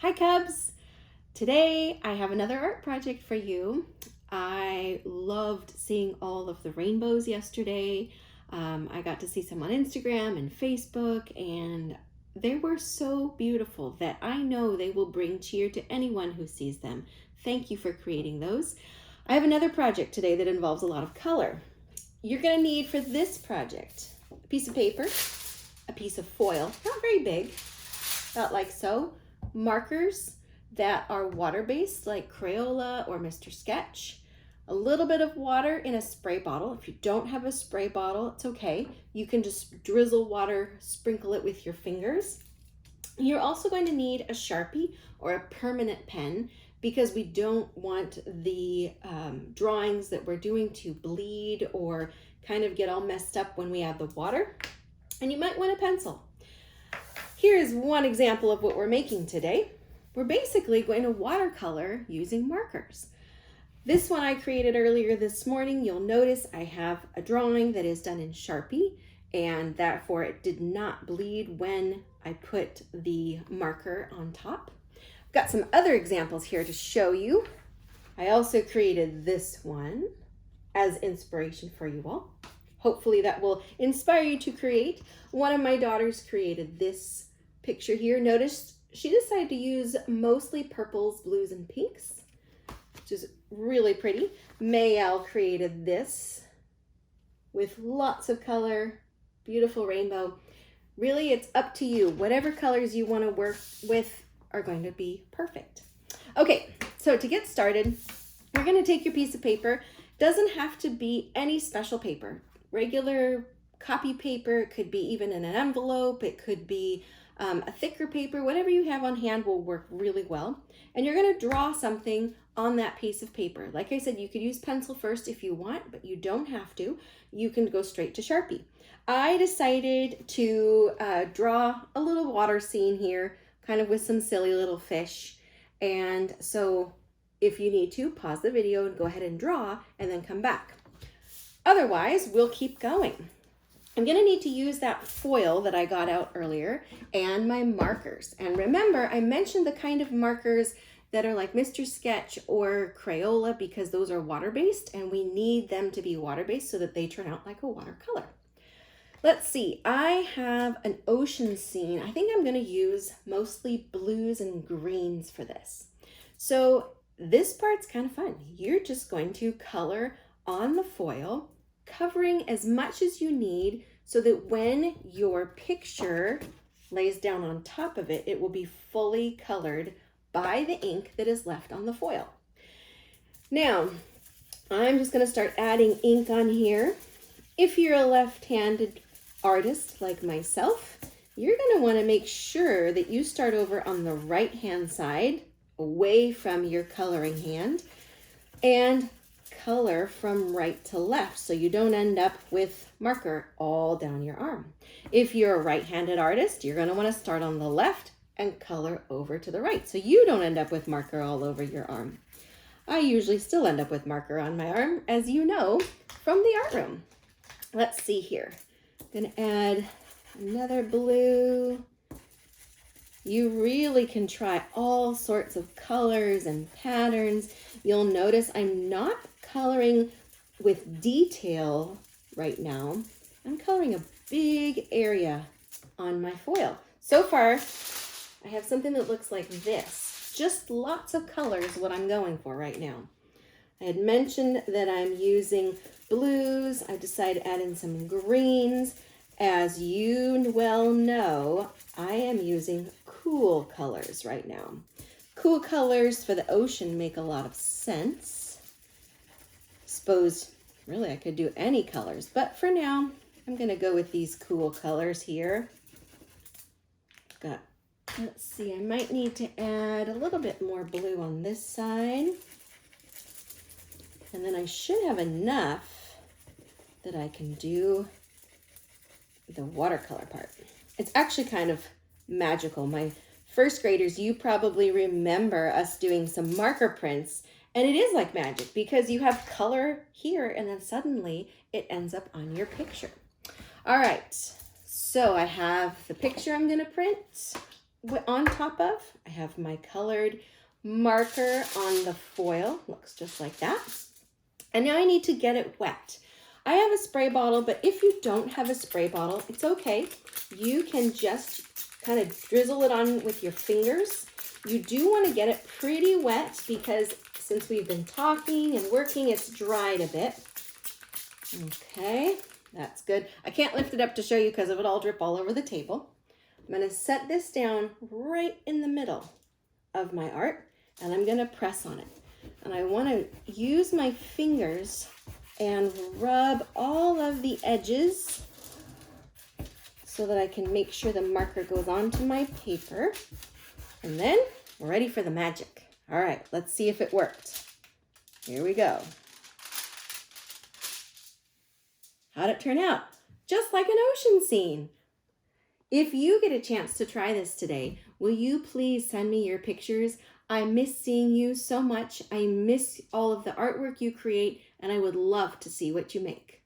Hi Cubs! Today I have another art project for you. I loved seeing all of the rainbows yesterday. I got to see some on Instagram and Facebook, and they were so beautiful that I know they will bring cheer to anyone who sees them. Thank you for creating those. I have another project today that involves a lot of color. You're going to need for this project a piece of paper, a piece of foil, not very big, about like so, markers that are water-based like Crayola or Mr. Sketch, a little bit of water in a spray bottle. If you don't have a spray bottle, it's okay. You can just drizzle water, sprinkle it with your fingers. You're also going to need a Sharpie or a permanent pen because we don't want the drawings that we're doing to bleed or kind of get all messed up when we add the water. And you might want a pencil. Here's one example of what we're making today. We're basically going to watercolor using markers. This one I created earlier this morning. You'll notice I have a drawing that is done in Sharpie, and therefore it did not bleed when I put the marker on top. I've got some other examples here to show you. I also created this one as inspiration for you all. Hopefully that will inspire you to create. One of my daughters created this picture here. Notice she decided to use mostly purples, blues, and pinks, which is really pretty. Mayel created this with lots of color, beautiful rainbow. Really, it's up to you. Whatever colors you want to work with are going to be perfect. Okay, so to get started, we're going to take your piece of paper. Doesn't have to be any special paper. Regular copy paper, it could be even in an envelope, it could be a thicker paper, whatever you have on hand will work really well. And you're going to draw something on that piece of paper. Like I said, you could use pencil first if you want, but you don't have to. You can go straight to Sharpie. I decided to draw a little water scene here, kind of with some silly little fish. And so if you need to, pause the video and go ahead and draw and then come back. Otherwise, we'll keep going. I'm going to need to use that foil that I got out earlier and my markers. And remember, I mentioned the kind of markers that are like Mr. Sketch or Crayola because those are water-based and we need them to be water-based so that they turn out like a watercolor. Let's see, I have an ocean scene. I think I'm going to use mostly blues and greens for this. So this part's kind of fun. You're just going to color on the foil, covering as much as you need so that when your picture lays down on top of it, it will be fully colored by the ink that is left on the foil. Now, I'm just going to start adding ink on here. If you're a left-handed artist like myself, you're going to want to make sure that you start over on the right-hand side, away from your coloring hand, and color from right to left so you don't end up with marker all down your arm. If you're a right-handed artist, you're going to want to start on the left and color over to the right so you don't end up with marker all over your arm. I usually still end up with marker on my arm, as you know from the art room. Let's see here. I'm going to add another blue. You really can try all sorts of colors and patterns. You'll notice I'm not coloring with detail right now. I'm coloring a big area on my foil. So far, I have something that looks like this. Just lots of color is what I'm going for right now. I had mentioned that I'm using blues. I decided to add in some greens. As you well know, I am using cool colors right now. Cool colors for the ocean make a lot of sense. Suppose really I could do any colors, but for now I'm going to go with these cool colors here. Let's see, I might need to add a little bit more blue on this side. And then I should have enough that I can do the watercolor part. It's actually kind of magical. My first graders, you probably remember us doing some marker prints, and it is like magic because you have color here and then suddenly it ends up on your picture. All right, so I have the picture I'm going to print. on top of. I have my colored marker on the foil. Looks just like that. And now I need to get it wet. I have a spray bottle, but if you don't have a spray bottle, it's okay. You can just kind of drizzle it on with your fingers. You do want to get it pretty wet because since we've been talking and working, it's dried a bit. Okay, that's good. I can't lift it up to show you because it would all drip all over the table. I'm going to set this down right in the middle of my art, and I'm going to press on it. And I want to use my fingers and rub all of the edges so that I can make sure the marker goes onto my paper. And then we're ready for the magic. All right, let's see if it worked. Here we go. How'd it turn out? Just like an ocean scene. If you get a chance to try this today, will you please send me your pictures? I miss seeing you so much. I miss all of the artwork you create, and I would love to see what you make.